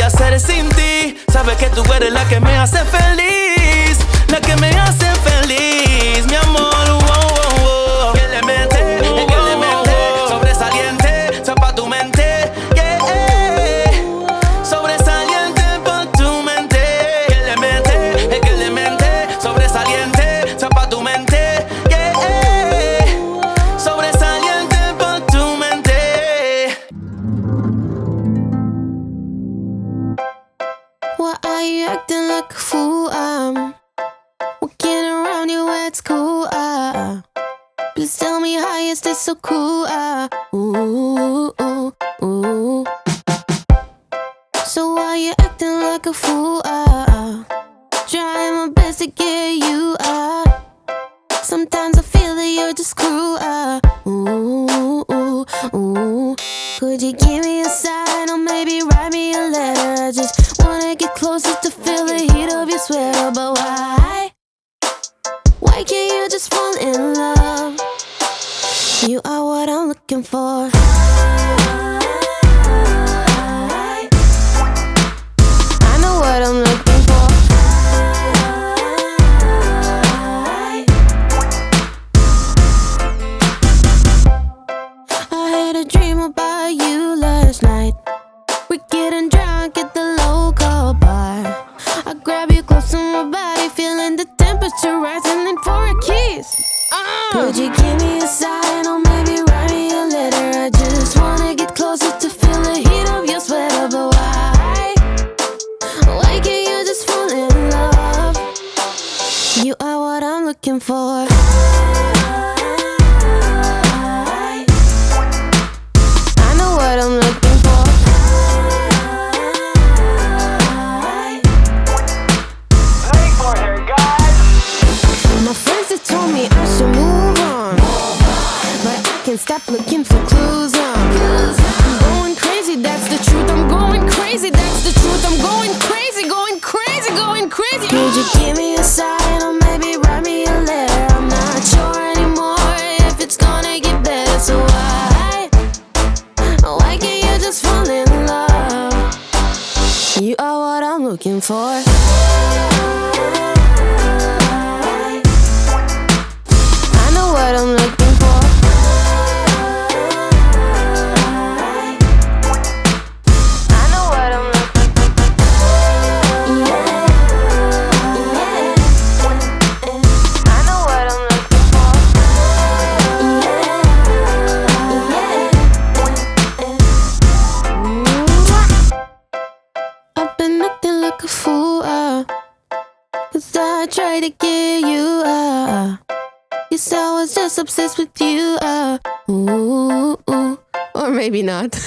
hacer sin ti. Sabes que tú eres la que me hace feliz, la que me hace feliz, mi amor. Que le mente, sobresaliente, son pa' tu mente, yeah. Sobresaliente pa' tu mente. Que le mente, sobresaliente, son pa' tu mente, yeah. Sobresaliente pa' tu mente. Why are you acting like a fool? I'm walking around you at school. Please tell me how is this so cool? Ooh, ooh, ooh. So why you acting like a fool? Trying my best to get you. Sometimes I feel that you're just cruel. Ooh, ooh, ooh. Could you give me a sign or maybe write me a letter? I just wanna get closer to feel the heat of your sweater. But why can't you just fall in love? You are what I'm looking for. I know what I'm looking for. I had a dream about you last night. We're getting drunk at the local bar. I grab you close to my body, feeling the temperature rising, and for a kiss. Could you give me a sign or maybe write me a letter? I just wanna get closer to feel the heat of your sweater. But why can't you just fall in love? You are what I'm looking for. I know what I'm looking for. My friends have told me I should move on, but I can't stop looking for clues. I'm going crazy, that's the truth. I'm going crazy, that's the truth. I'm going crazy, going crazy, going crazy. Could you give me a sign or maybe write me a letter? I'm not sure anymore if it's gonna get better. So why can't you just fall in love? You are what I'm looking for. What I'm looking for. I know what I'm looking for. Yeah, yeah. I know what I'm looking for. Yeah. I've been acting like a fool, 'cause I tried to get you. Guess I was just obsessed with you. Ooh, ooh. Or maybe not.